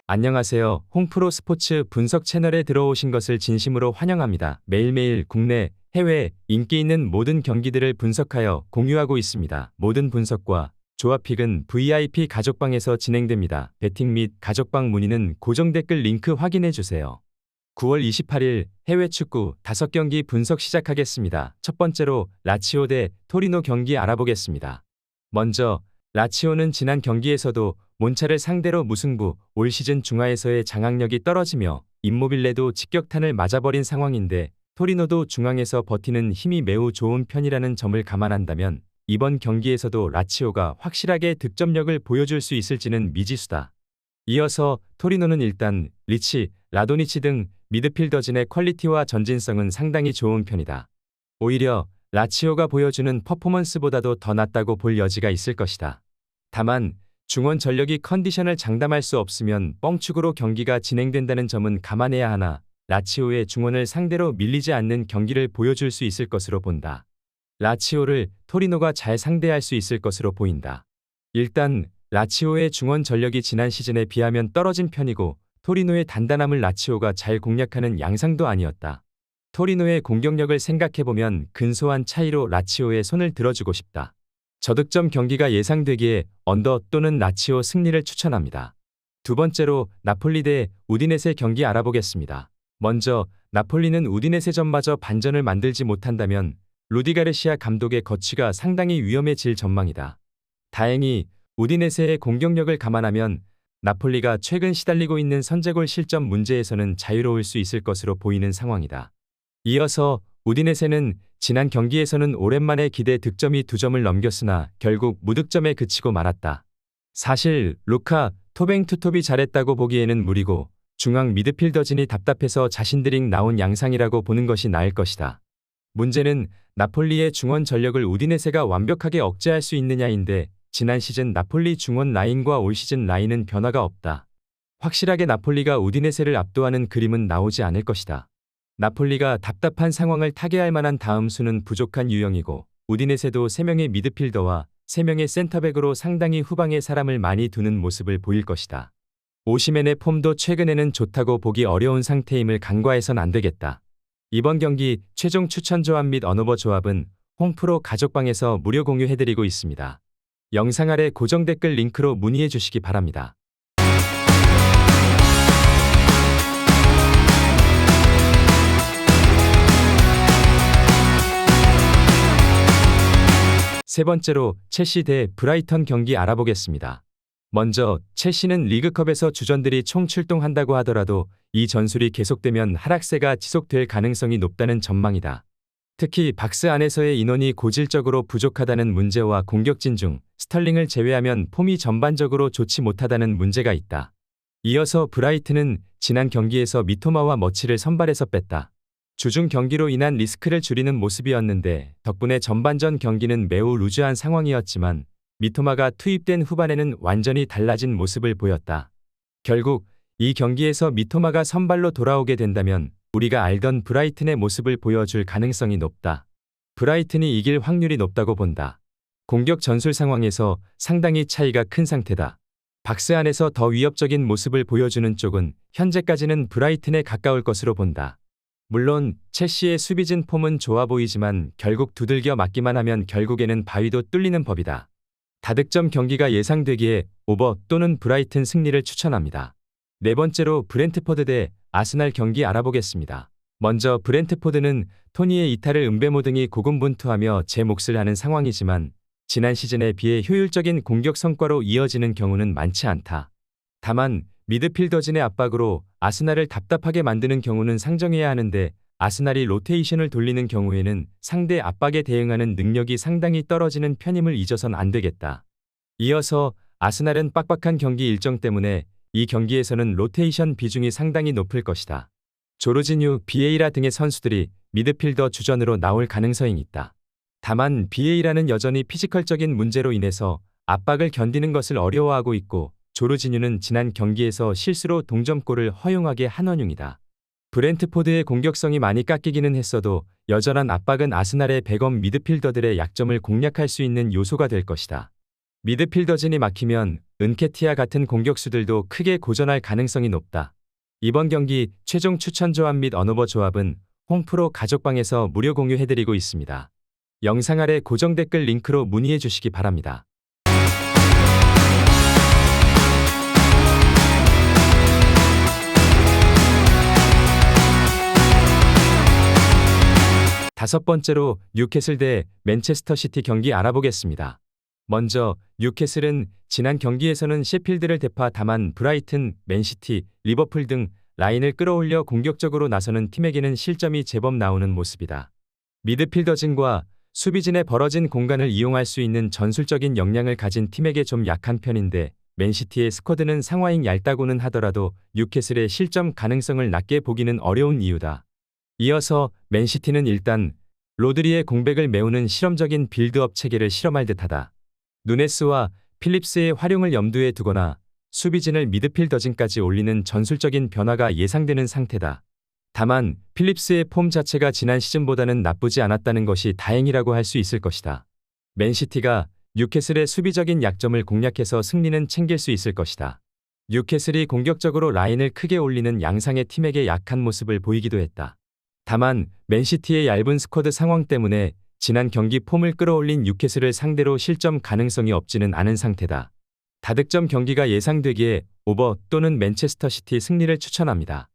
안녕하세요. 홍프로 스포츠 분석 채널에 들어오신 것을 진심으로 환영합니다. 매일매일 국내, 해외 인기 있는 모든 경기들을 분석하여 공유하고 있습니다. 모든 분석과 조합픽은 VIP 가족방에서 진행됩니다. 베팅 및 가족방 문의는 고정 댓글 링크 확인해 주세요. 9월 28일 해외 축구 5경기 분석 시작하겠습니다. 첫 번째로 라치오 대 토리노 경기 알아보겠습니다. 먼저 라치오는 지난 경기에서도 몬차를 상대로 무승부, 올 시즌 중하에서의 장악력이 떨어지며 임모빌레도 직격탄을 맞아버린 상황인데 토리노도 중앙에서 버티는 힘이 매우 좋은 편이라는 점을 감안한다면 이번 경기에서도 라치오가 확실하게 득점력을 보여줄 수 있을지는 미지수다. 이어서 토리노는 일단 리치, 라도니치 등 미드필더진의 퀄리티와 전진성은 상당히 좋은 편이다. 오히려 라치오가 보여주는 퍼포먼스보다도 더 낫다고 볼 여지가 있을 것이다. 다만 중원 전력이 컨디션을 장담할 수 없으면 뻥축으로 경기가 진행된다는 점은 감안해야 하나 라치오의 중원을 상대로 밀리지 않는 경기를 보여줄 수 있을 것으로 본다. 라치오를 토리노가 잘 상대할 수 있을 것으로 보인다. 일단 라치오의 중원 전력이 지난 시즌에 비하면 떨어진 편이고 토리노의 단단함을 라치오가 잘 공략하는 양상도 아니었다. 토리노의 공격력을 생각해보면 근소한 차이로 라치오의 손을 들어주고 싶다. 저득점 경기가 예상되기에 언더 또는 라치오 승리를 추천합니다. 두 번째로 나폴리 대 우디네세 경기 알아보겠습니다. 먼저 나폴리는 우디네세전마저 반전을 만들지 못한다면 루디 가르시아 감독의 거취가 상당히 위험해질 전망이다. 다행히 우디네세의 공격력을 감안하면 나폴리가 최근 시달리고 있는 선제골 실점 문제에서는 자유로울 수 있을 것으로 보이는 상황이다. 이어서 우디네세는 지난 경기에서는 오랜만에 기대 득점이 2점을 넘겼으나 결국 무득점에 그치고 말았다. 사실 루카 토뱅투톱이 잘했다고 보기에는 무리고 중앙 미드필더진이 답답해서 자신들이 나온 양상이라고 보는 것이 나을 것이다. 문제는 나폴리의 중원 전력을 우디네세가 완벽하게 억제할 수 있느냐인데 지난 시즌 나폴리 중원 라인과 올 시즌 라인은 변화가 없다. 확실하게 나폴리가 우디네세를 압도하는 그림은 나오지 않을 것이다. 나폴리가 답답한 상황을 타개할 만한 다음 수는 부족한 유형이고 우디네세도 3명의 미드필더와 3명의 센터백으로 상당히 후방에 사람을 많이 두는 모습을 보일 것이다. 오시멘의 폼도 최근에는 좋다고 보기 어려운 상태임을 간과해선 안 되겠다. 이번 경기 최종 추천 조합 및 언어버 조합은 홍프로 가족방에서 무료 공유해드리고 있습니다. 영상 아래 고정 댓글 링크로 문의해 주시기 바랍니다. 세 번째로 첼시 대 브라이턴 경기 알아보겠습니다. 먼저 첼시는 리그컵에서 주전들이 총 출동한다고 하더라도 이 전술이 계속되면 하락세가 지속될 가능성이 높다는 전망이다. 특히 박스 안에서의 인원이 고질적으로 부족하다는 문제와 공격진 중 스털링을 제외하면 폼이 전반적으로 좋지 못하다는 문제가 있다. 이어서 브라이튼은 지난 경기에서 미토마와 머치를 선발해서 뺐다. 주중 경기로 인한 리스크를 줄이는 모습이었는데 덕분에 전반전 경기는 매우 루즈한 상황이었지만 미토마가 투입된 후반에는 완전히 달라진 모습을 보였다. 결국 이 경기에서 미토마가 선발로 돌아오게 된다면 우리가 알던 브라이튼의 모습을 보여줄 가능성이 높다. 브라이튼이 이길 확률이 높다고 본다. 공격 전술 상황에서 상당히 차이가 큰 상태다. 박스 안에서 더 위협적인 모습을 보여주는 쪽은 현재까지는 브라이튼에 가까울 것으로 본다. 물론 첼시의 수비진 폼은 좋아 보이지만 결국 두들겨 맞기만 하면 결국에는 바위도 뚫리는 법이다. 다득점 경기가 예상되기에 오버 또는 브라이튼 승리를 추천합니다. 네 번째로 브렌트포드 대 아스날 경기 알아보겠습니다. 먼저 브렌트포드는 토니의 이탈을 은베모 등이 고군분투하며 제 몫을 하는 상황이지만 지난 시즌에 비해 효율적인 공격 성과로 이어지는 경우는 많지 않다. 다만 미드필더진의 압박으로 아스날을 답답하게 만드는 경우는 상정해야 하는데 아스날이 로테이션을 돌리는 경우에는 상대 압박에 대응하는 능력이 상당히 떨어지는 편임을 잊어선 안 되겠다. 이어서 아스날은 빡빡한 경기 일정 때문에 이 경기에서는 로테이션 비중이 상당히 높을 것이다. 조르지뉴, 비에이라 등의 선수들이 미드필더 주전으로 나올 가능성이 있다. 다만 비에이라는 여전히 피지컬적인 문제로 인해서 압박을 견디는 것을 어려워하고 있고 조르지뉴는 지난 경기에서 실수로 동점골을 허용하게 한 원흉이다. 브렌트포드의 공격성이 많이 깎이기는 했어도 여전한 압박은 아스날의 백업 미드필더들의 약점을 공략할 수 있는 요소가 될 것이다. 미드필더진이 막히면 은케티아 같은 공격수들도 크게 고전할 가능성이 높다. 이번 경기 최종 추천 조합 및 언오버 조합은 홍프로 가족방에서 무료 공유해드리고 있습니다. 영상 아래 고정 댓글 링크로 문의해 주시기 바랍니다. 다섯 번째로 뉴캐슬 대 맨체스터 시티 경기 알아보겠습니다. 먼저 뉴캐슬은 지난 경기에서는 셰필드를 대파 다만 브라이튼, 맨시티, 리버풀 등 라인을 끌어올려 공격적으로 나서는 팀에게는 실점이 제법 나오는 모습이다. 미드필더진과 수비진의 벌어진 공간을 이용할 수 있는 전술적인 역량을 가진 팀에게 좀 약한 편인데 맨시티의 스쿼드는 상화ing 얇다고는 하더라도 뉴캐슬의 실점 가능성을 낮게 보기는 어려운 이유다. 이어서 맨시티는 일단 로드리의 공백을 메우는 실험적인 빌드업 체계를 실험할 듯하다. 누네스와 필립스의 활용을 염두에 두거나 수비진을 미드필더진까지 올리는 전술적인 변화가 예상되는 상태다. 다만 필립스의 폼 자체가 지난 시즌보다는 나쁘지 않았다는 것이 다행이라고 할 수 있을 것이다. 맨시티가 뉴캐슬의 수비적인 약점을 공략해서 승리는 챙길 수 있을 것이다. 뉴캐슬이 공격적으로 라인을 크게 올리는 양상의 팀에게 약한 모습을 보이기도 했다. 다만 맨시티의 얇은 스쿼드 상황 때문에 지난 경기 폼을 끌어올린 뉴캐슬을 상대로 실점 가능성이 없지는 않은 상태다. 다득점 경기가 예상되기에 오버 또는 맨체스터 시티 승리를 추천합니다.